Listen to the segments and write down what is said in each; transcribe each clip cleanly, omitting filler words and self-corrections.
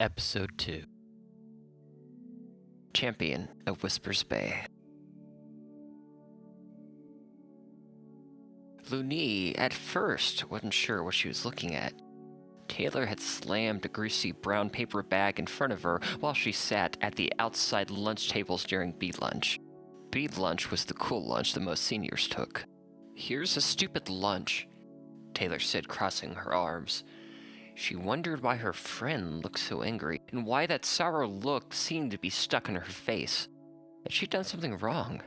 Episode 2 Champion of Whispers Bay. Luni, at first, wasn't sure what she was looking at. Taylor had slammed a greasy brown paper bag in front of her while she sat at the outside lunch tables during beat lunch. Beat lunch was the cool lunch that most seniors took. "Here's a stupid lunch," Taylor said, crossing her arms. She wondered why her friend looked so angry, and why that sour look seemed to be stuck on her face. Had she done something wrong?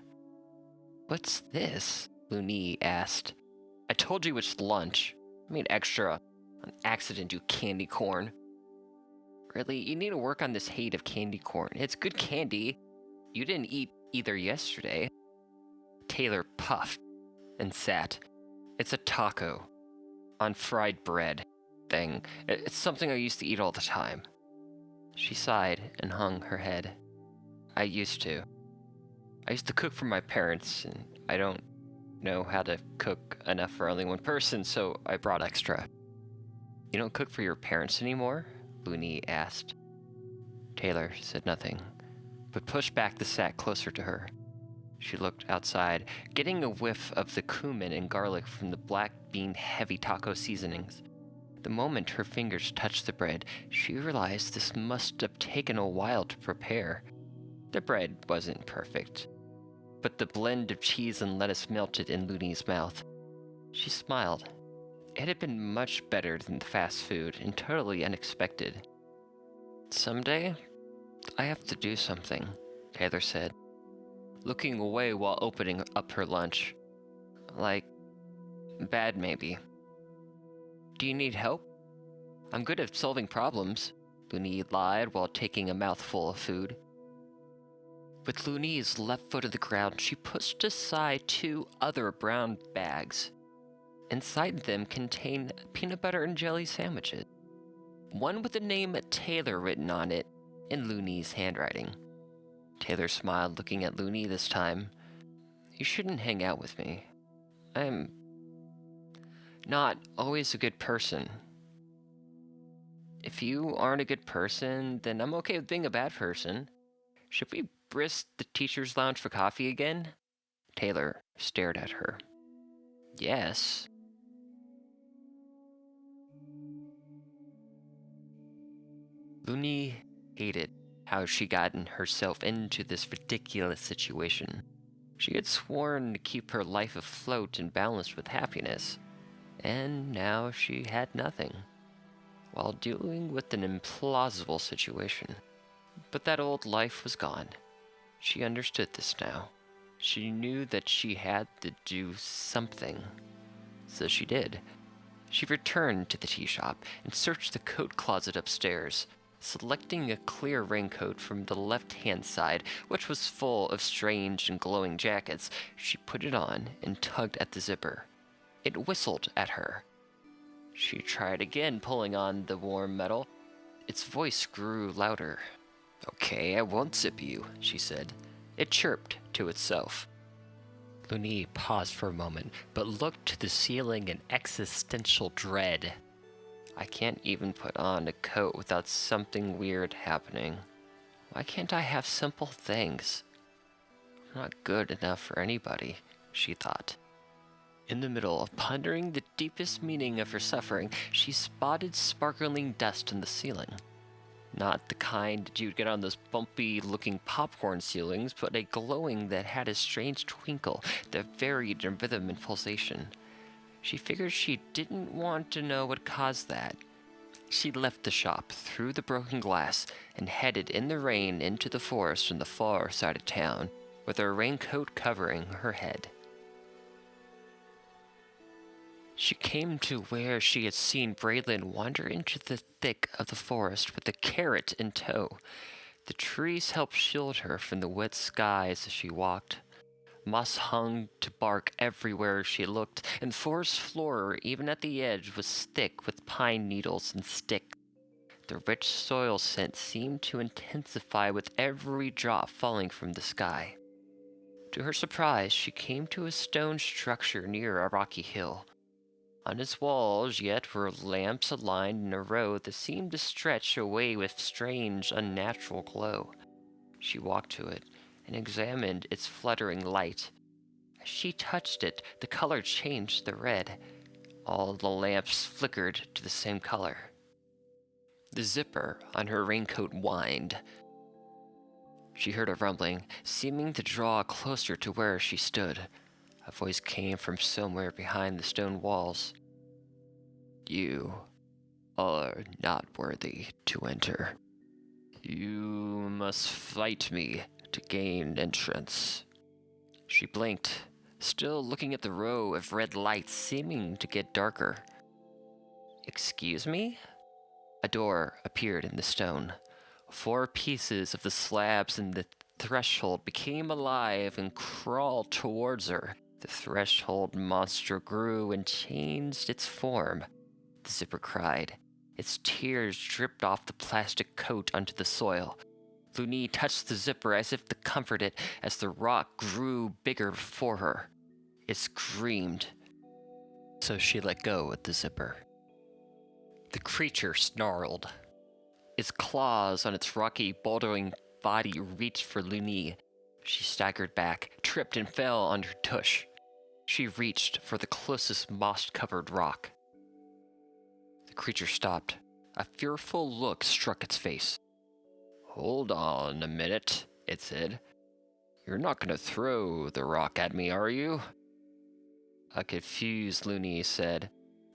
"What's this?" Luni asked. "I told you it's lunch. I made extra. On accident, you candy corn." "Really, you need to work on this hate of candy corn. It's good candy. You didn't eat either yesterday." Taylor puffed and sat. "It's a taco on fried bread thing. It's something I used to eat all the time." She sighed and hung her head. I used to cook for my parents, and I don't know how to cook enough for only one person, so I brought extra." "You don't cook for your parents anymore?" Luni asked. Taylor said nothing, but pushed back the sack closer to her. She looked outside, getting a whiff of the cumin and garlic from the black bean heavy taco seasonings. The moment her fingers touched the bread, she realized this must have taken a while to prepare. The bread wasn't perfect, but the blend of cheese and lettuce melted in Luni's mouth. She smiled. It had been much better than the fast food and totally unexpected. "Someday, I have to do something," Taylor said, looking away while opening up her lunch. "Like, bad maybe." "Do you need help?" "I'm good at solving problems," Luni lied while taking a mouthful of food. With Luni's left foot on the ground, she pushed aside two other brown bags. Inside them contained peanut butter and jelly sandwiches, one with the name Taylor written on it in Luni's handwriting. Taylor smiled, looking at Luni this time. "You shouldn't hang out with me. I'm not always a good person." "If you aren't a good person, then I'm okay with being a bad person. Should we brisk the teacher's lounge for coffee again?" Taylor stared at her. "Yes." Luni hated how she gotten herself into this ridiculous situation. She had sworn to keep her life afloat and balanced with happiness, and now she had nothing, while dealing with an implausible situation. But that old life was gone. She understood this now. She knew that she had to do something. So she did. She returned to the tea shop and searched the coat closet upstairs, selecting a clear raincoat from the left-hand side, which was full of strange and glowing jackets. She put it on and tugged at the zipper. It whistled at her. She tried again, pulling on the warm metal. Its voice grew louder. "Okay, I won't zip you," she said. It chirped to itself. Luni paused for a moment, but looked to the ceiling in existential dread. "I can't even put on a coat without something weird happening. Why can't I have simple things? I'm not good enough for anybody," she thought. In the middle of pondering the deepest meaning of her suffering, she spotted sparkling dust in the ceiling. Not the kind that you'd get on those bumpy-looking popcorn ceilings, but a glowing that had a strange twinkle that varied in rhythm and pulsation. She figured she didn't want to know what caused that. She left the shop through the broken glass and headed in the rain into the forest on the far side of town, with her raincoat covering her head. She came to where she had seen Braylon wander into the thick of the forest with a carrot in tow. The trees helped shield her from the wet skies as she walked. Moss hung to bark everywhere she looked, and the forest floor, even at the edge, was thick with pine needles and sticks. The rich soil scent seemed to intensify with every drop falling from the sky. To her surprise, she came to a stone structure near a rocky hill. On its walls yet were lamps aligned in a row that seemed to stretch away with strange, unnatural glow. She walked to it and examined its fluttering light. As she touched it, the color changed to red. All the lamps flickered to the same color. The zipper on her raincoat whined. She heard a rumbling, seeming to draw closer to where she stood. A voice came from somewhere behind the stone walls. You are not worthy to enter. You must fight me to gain entrance. She blinked, still looking at the row of red lights seeming to get darker. Excuse me? A door appeared in the stone. 4 pieces of the slabs in the threshold became alive and crawled towards her. The threshold monster grew and changed its form. The zipper cried. Its tears dripped off the plastic coat onto the soil. Luni touched the zipper as if to comfort it as the rock grew bigger before her. It screamed, so she let go of the zipper. The creature snarled. Its claws on its rocky, bouldering body reached for Luni. She staggered back, tripped, and fell on her tush. She reached for the closest moss-covered rock. The creature stopped. A fearful look struck its face. "Hold on a minute," it said. "You're not going to throw the rock at me, are you?" A confused Luni said,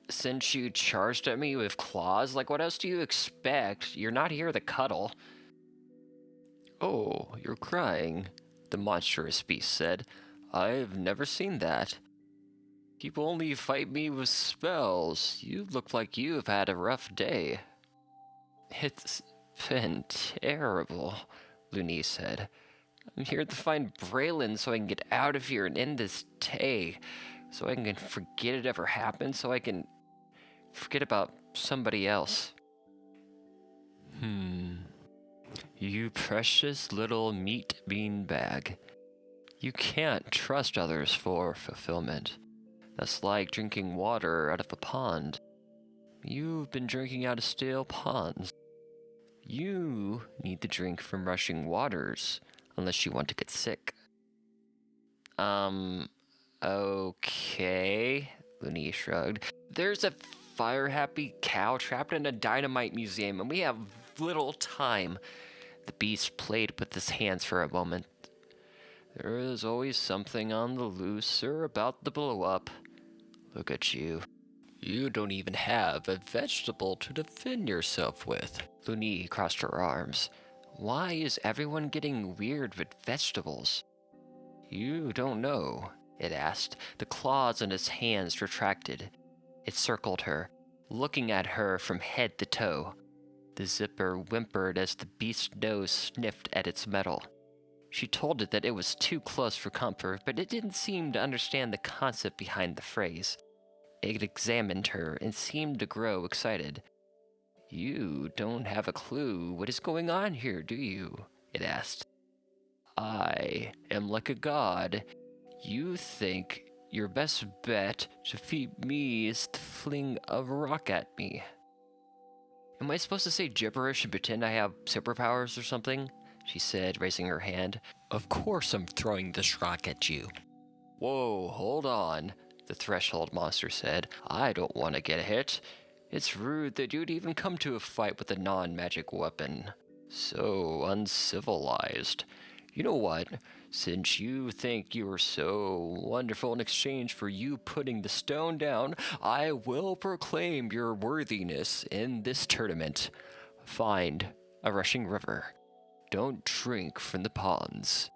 "Since you charged at me with claws, like what else do you expect? You're not here to cuddle." "Oh, you're crying," the monstrous beast said. "I've never seen that. People only fight me with spells. You look like you've had a rough day." "It's been terrible," Luni said. "I'm here to find Braylon so I can get out of here and end this day. So I can forget it ever happened, so I can forget about somebody else." You precious little meat bean bag. You can't trust others for fulfillment. That's like drinking water out of a pond. You've been drinking out of stale ponds. You need to drink from rushing waters, unless you want to get sick. Okay, Luni shrugged. "There's a fire-happy cow trapped in a dynamite museum, and we have little time." The beast played with his hands for a moment. "There is always something on the loose or about to blow up. Look at you. You don't even have a vegetable to defend yourself with." Luni crossed her arms. "Why is everyone getting weird with vegetables?" "You don't know," it asked. The claws on its hands retracted. It circled her, looking at her from head to toe. The zipper whimpered as the beast's nose sniffed at its metal. She told it that it was too close for comfort, but it didn't seem to understand the concept behind the phrase. It examined her and seemed to grow excited. "You don't have a clue what is going on here, do you?" it asked. "I am like a god. You think your best bet to defeat me is to fling a rock at me." "Am I supposed to say gibberish and pretend I have superpowers or something?" she said, raising her hand. "Of course I'm throwing this rock at you." "Whoa, hold on," the threshold monster said. "I don't want to get hit. It's rude that you'd even come to a fight with a non-magic weapon. So uncivilized. You know what? Since you think you are so wonderful in exchange for you putting the stone down, I will proclaim your worthiness in this tournament. Find a rushing river. Don't drink from the ponds."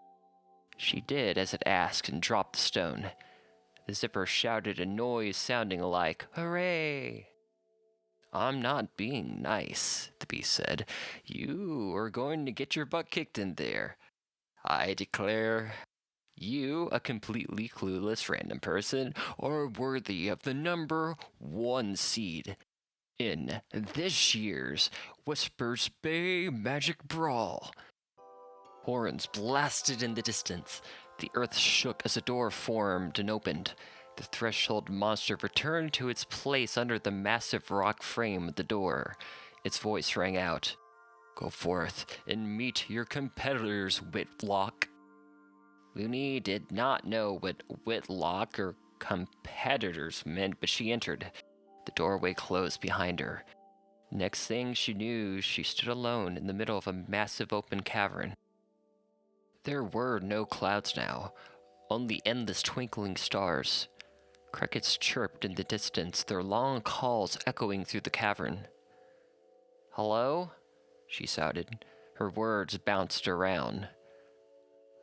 She did as it asked and dropped the stone. The zipper shouted a noise sounding like, "Hooray!" "I'm not being nice," the beast said. "You are going to get your butt kicked in there. I declare you, a completely clueless random person, are worthy of the number 1 seed in this year's Whispers Bay Magic Brawl." Horns blasted in the distance. The earth shook as a door formed and opened. The threshold monster returned to its place under the massive rock frame of the door. Its voice rang out. "Go forth and meet your competitors, Whitlock." Luni did not know what Whitlock or competitors meant, but she entered. The doorway closed behind her. Next thing she knew, she stood alone in the middle of a massive open cavern. There were no clouds now, only endless twinkling stars. Crickets chirped in the distance, their long calls echoing through the cavern. "Hello?" she shouted. Her words bounced around.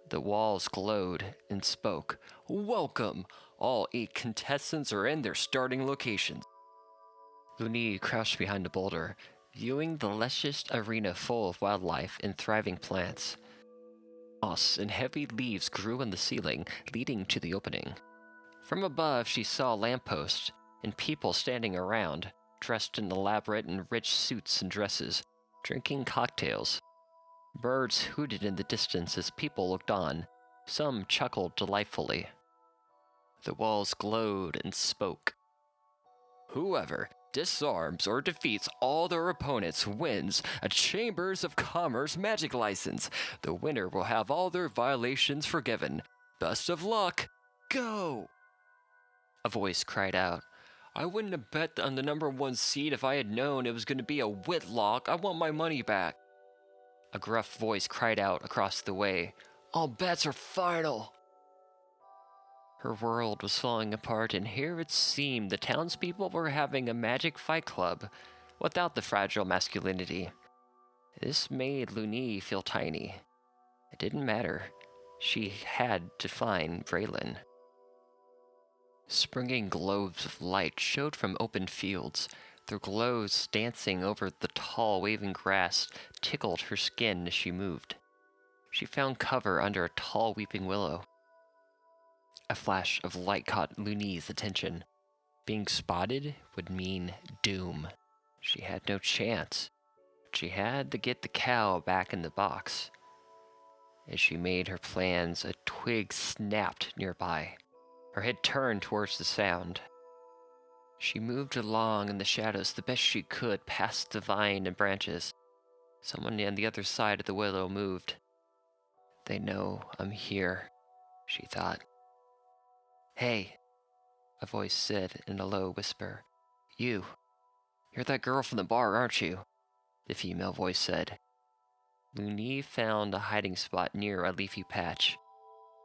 The walls glowed and spoke. "Welcome! All 8 contestants are in their starting locations." Luni crouched behind a boulder, viewing the luscious arena full of wildlife and thriving plants. Moss and heavy leaves grew on the ceiling, leading to the opening. From above, she saw lampposts and people standing around, dressed in elaborate and rich suits and dresses, drinking cocktails. Birds hooted in the distance as people looked on. Some chuckled delightfully. The walls glowed and spoke. "Whoever disarms or defeats all their opponents wins a Chambers of Commerce magic license. The winner will have all their violations forgiven. Best of luck! Go!" A voice cried out. "I wouldn't have bet on the #1 seed if I had known it was going to be a Whitlock. I want my money back." A gruff voice cried out across the way. "All bets are final." Her world was falling apart, and here it seemed the townspeople were having a magic fight club, without the fragile masculinity. This made Luni feel tiny. It didn't matter. She had to find Braylon. Springing globes of light showed from open fields. Their glows dancing over the tall, waving grass tickled her skin as she moved. She found cover under a tall weeping willow. A flash of light caught Luni's attention. Being spotted would mean doom. She had no chance. She had to get the cow back in the box. As she made her plans, a twig snapped nearby. Her head turned towards the sound. She moved along in the shadows the best she could, past the vine and branches. Someone on the other side of the willow moved. "They know I'm here," she thought. "Hey," a voice said in a low whisper. You're that girl from the bar, aren't you?" the female voice said. Luni found a hiding spot near a leafy patch.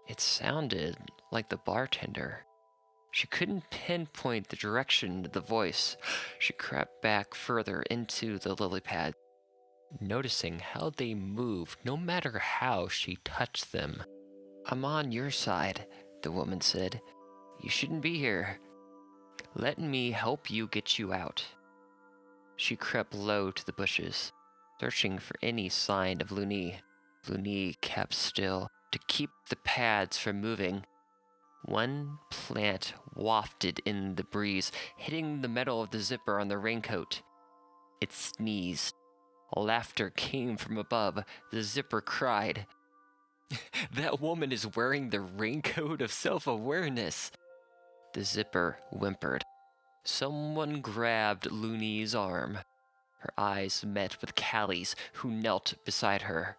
It sounded like the bartender. She couldn't pinpoint the direction of the voice. She crept back further into the lily pad, noticing how they moved no matter how she touched them. "I'm on your side," the woman said. "You shouldn't be here. Let me help you get you out." She crept low to the bushes, searching for any sign of Luni. Luni kept still to keep the pads from moving. One plant wafted in the breeze, hitting the metal of the zipper on the raincoat. It sneezed. Laughter came from above. The zipper cried. "That woman is wearing the raincoat of self-awareness." The zipper whimpered. Someone grabbed Luni's arm. Her eyes met with Callie's, who knelt beside her.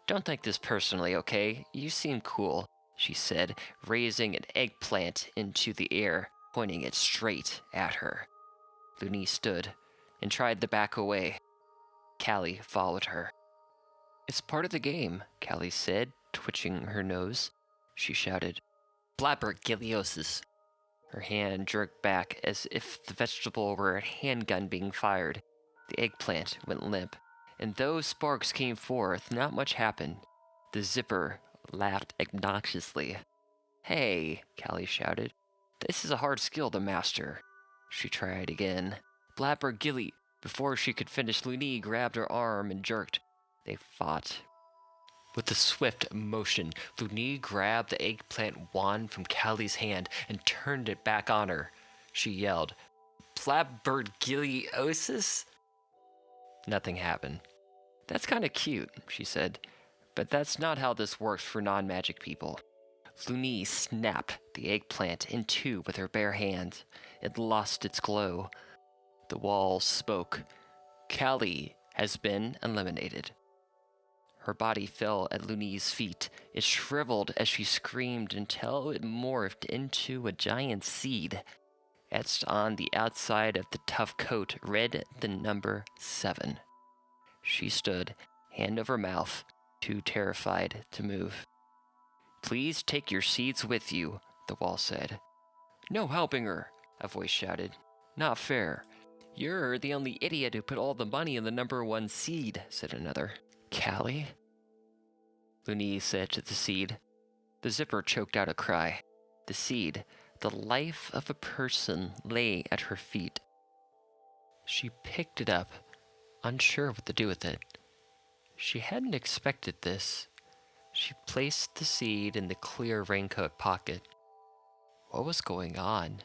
"Don't take this personally, okay? You seem cool," she said, raising an eggplant into the air, pointing it straight at her. Luni stood and tried to back away. Callie followed her. "It's part of the game," Callie said, twitching her nose. She shouted, "Flabbergiliosis." Her hand jerked back as if the vegetable were a handgun being fired. The eggplant went limp, and though sparks came forth, not much happened. The zipper laughed obnoxiously. "Hey," Callie shouted. "This is a hard skill to master." She tried again. "Flabbergilly." Before she could finish, Luni grabbed her arm and jerked. They fought. With a swift motion, Luni grabbed the eggplant wand from Callie's hand and turned it back on her. She yelled, "Flabbergiliosis?" Nothing happened. "That's kind of cute," she said, "but that's not how this works for non-magic people." Luni snapped the eggplant in two with her bare hand. It lost its glow. The wall spoke. Callie has been eliminated. Her body fell at Luni's feet. It shriveled as she screamed until it morphed into a giant seed. Etched on the outside of the tough coat read the number 7. She stood, hand over mouth, too terrified to move. "Please take your seeds with you," the wall said. "No helping her," a voice shouted. "Not fair." "You're the only idiot who put all the money in the number 1 seed," said another. "Callie?" Luni said to the seed. The zipper choked out a cry. The seed, the life of a person, lay at her feet. She picked it up, unsure what to do with it. She hadn't expected this. She placed the seed in the clear raincoat pocket. What was going on?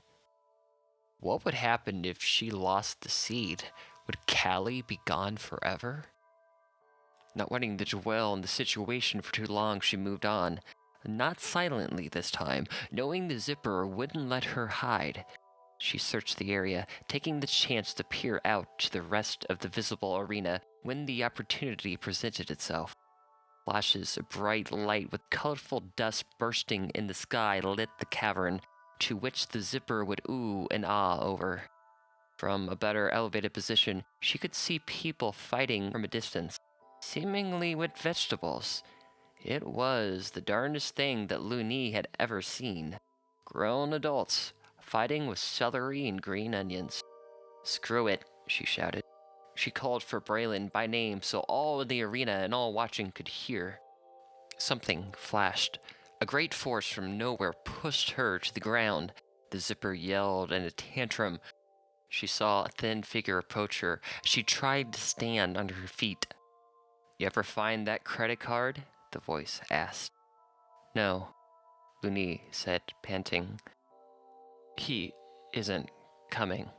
What would happen if she lost the seed? Would Callie be gone forever? Not wanting to dwell on the situation for too long, she moved on. Not silently this time, knowing the zipper wouldn't let her hide. She searched the area, taking the chance to peer out to the rest of the visible arena when the opportunity presented itself. Flashes of bright light with colorful dust bursting in the sky lit the cavern, to which the zipper would ooh and ah over. From a better elevated position, she could see people fighting from a distance, seemingly with vegetables. It was the darndest thing that Luni had ever seen. Grown adults fighting with celery and green onions. "Screw it," she shouted. She called for Braylon by name so all in the arena and all watching could hear. Something flashed. A great force from nowhere pushed her to the ground. The zipper yelled in a tantrum. She saw a thin figure approach her. She tried to stand on her feet. "You ever find that credit card?" the voice asked. "No," Luni said, panting. "He isn't coming."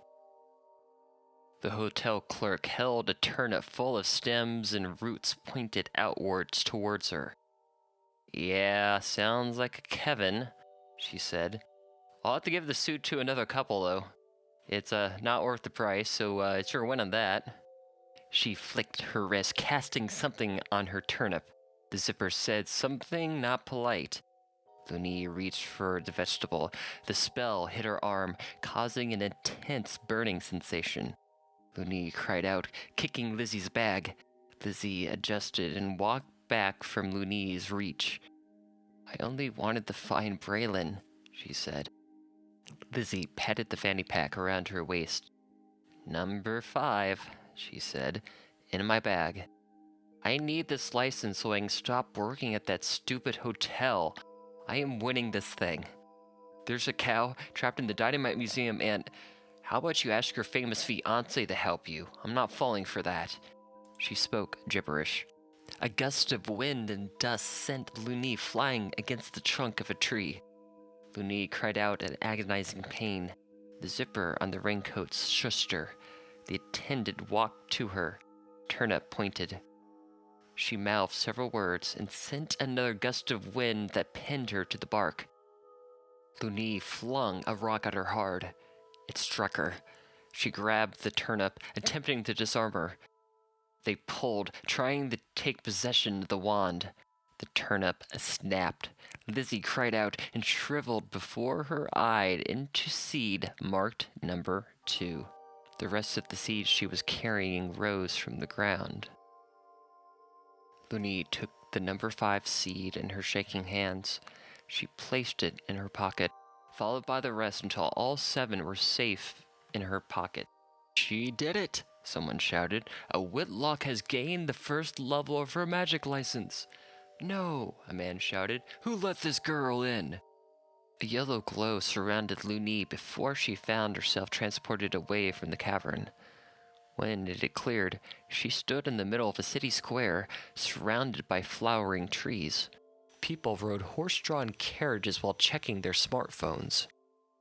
The hotel clerk held a turnip full of stems and roots pointed outwards towards her. "Yeah, sounds like a Kevin," she said. "I'll have to give the suit to another couple, though. It's not worth the price, so it's your win on that." She flicked her wrist, casting something on her turnip. The zipper said something not polite. Luni reached for the vegetable. The spell hit her arm, causing an intense burning sensation. Luni cried out, kicking Lizzie's bag. Lizzie adjusted and walked back from Luni's reach. "I only wanted to find Braylon," she said. Lizzie patted the fanny pack around her waist. "Number 5, she said, "in my bag. I need this license so I can stop working at that stupid hotel. I am winning this thing. There's a cow trapped in the Dynamite Museum and... How about you ask your famous fiancé to help you? I'm not falling for that." She spoke gibberish. A gust of wind and dust sent Luni flying against the trunk of a tree. Luni cried out in agonizing pain. The zipper on the raincoat shushed her. The attendant walked to her. Turnip pointed. She mouthed several words and sent another gust of wind that pinned her to the bark. Luni flung a rock at her hard. It struck her. She grabbed the turnip, attempting to disarm her. They pulled, trying to take possession of the wand. The turnip snapped. Lizzie cried out and shriveled before her eyed into seed marked number 2. The rest of the seeds she was carrying rose from the ground. Luni took the number 5 seed in her shaking hands. She placed it in her pocket, followed by the rest until all 7 were safe in her pocket. "She did it!" someone shouted. "A Whitlock has gained the first level of her magic license." "No," a man shouted. "Who let this girl in?" A yellow glow surrounded Luni before she found herself transported away from the cavern. When it had cleared, she stood in the middle of a city square, surrounded by flowering trees. People rode horse-drawn carriages while checking their smartphones.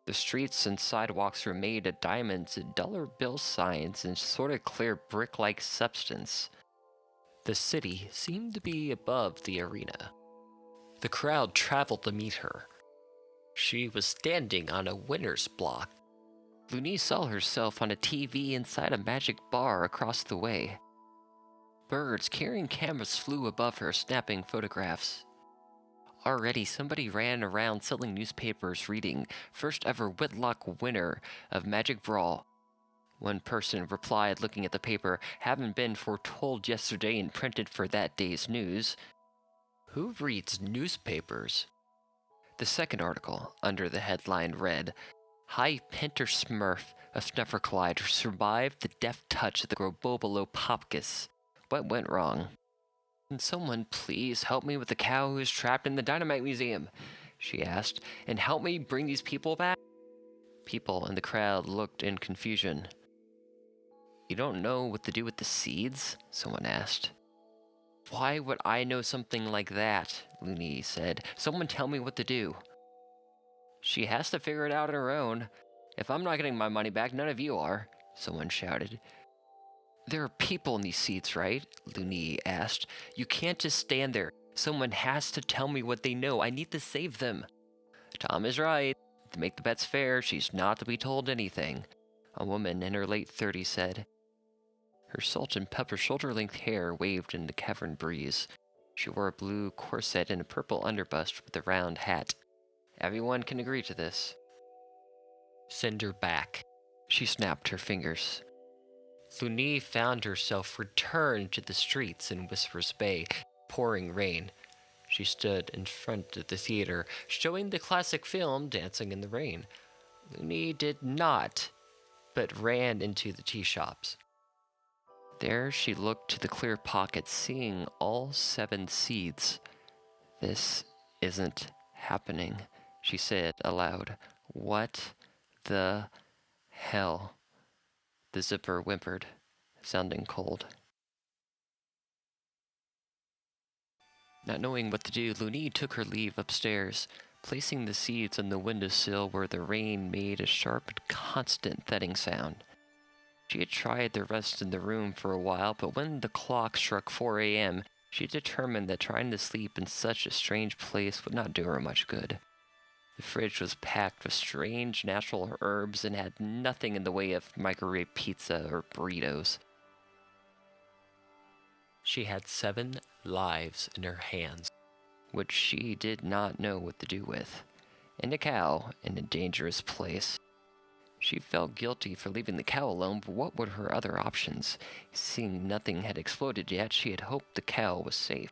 The streets and sidewalks were made of diamonds and dollar bill signs and sort of clear brick-like substance. The city seemed to be above the arena. The crowd traveled to meet her. She was standing on a winner's block. Luni saw herself on a TV inside a magic bar across the way. Birds carrying cameras flew above her, snapping photographs. Already, somebody ran around selling newspapers reading, "First ever Whitlock winner of Magic Brawl." One person replied, looking at the paper, "Haven't been foretold yesterday and printed for that day's news." Who reads newspapers? The second article, under the headline, read, "High Pinter Smurf of Snufferclyde survived the deft touch of the Grobobolo Popkus. What went wrong?" "Can someone please help me with the cow who is trapped in the Dynamite Museum?" she asked, "and help me bring these people back?" People in the crowd looked in confusion. "You don't know what to do with the seeds?" someone asked. "Why would I know something like that?" Luni said. "Someone tell me what to do." "She has to figure it out on her own. If I'm not getting my money back, none of you are," someone shouted. "There are people in these seats, right?" Luni asked. "You can't just stand there. Someone has to tell me what they know. I need to save them." "Tom is right. To make the bets fair, she's not to be told anything," a woman in her late 30s said. Her salt and pepper shoulder-length hair waved in the cavern breeze. She wore a blue corset and a purple underbust with a round hat. "Everyone can agree to this." Send her back. She snapped her fingers. Luni found herself returned to the streets in Whispers Bay, pouring rain. She stood in front of the theater, showing the classic film Dancing in the Rain. Luni did not, but ran into the tea shops. There she looked to the clear pockets, seeing all 7 seeds. "This isn't happening," she said aloud. "What the hell?" The zipper whimpered, sounding cold. Not knowing what to do, Luni took her leave upstairs, placing the seeds on the windowsill where the rain made a sharp, constant thudding sound. She had tried the rest in the room for a while, but when the clock struck 4 a.m., she determined that trying to sleep in such a strange place would not do her much good. The fridge was packed with strange natural herbs and had nothing in the way of microwave pizza or burritos. She had 7 lives in her hands, which she did not know what to do with, and a cow in a dangerous place. She felt guilty for leaving the cow alone, but what were her other options? Seeing nothing had exploded yet, she had hoped the cow was safe.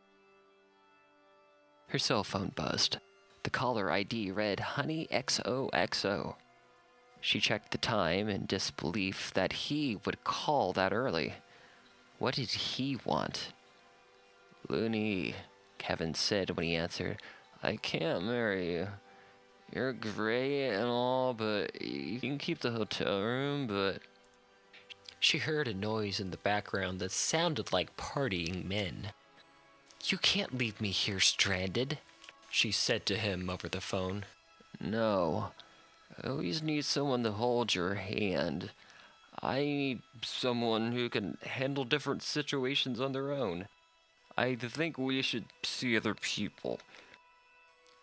Her cell phone buzzed. The caller ID read Honey XOXO. She checked the time in disbelief that he would call that early. What did he want? "Luni," Kevin said when he answered, "I can't marry you. You're great and all, but you can keep the hotel room, but..." She heard a noise in the background that sounded like partying men. "You can't leave me here stranded," she said to him over the phone. "No. I always need someone to hold your hand. I need someone who can handle different situations on their own. I think we should see other people."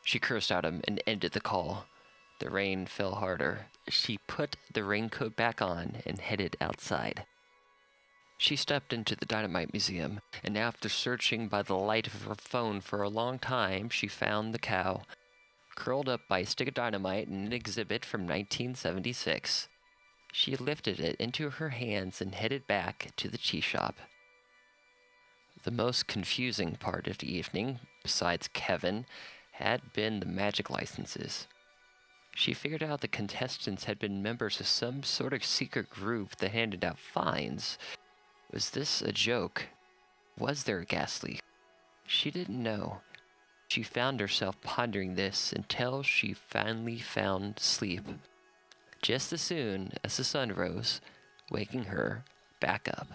She cursed at him and ended the call. The rain fell harder. She put the raincoat back on and headed outside. She stepped into the Dynamite Museum, and after searching by the light of her phone for a long time, she found the cow, curled up by a stick of dynamite in an exhibit from 1976. She lifted it into her hands and headed back to the tea shop. The most confusing part of the evening, besides Kevin, had been the magic licenses. She figured out the contestants had been members of some sort of secret group that handed out fines. Was this a joke? Was there a gas leak? She didn't know. She found herself pondering this until she finally found sleep, just as soon as the sun rose, waking her back up.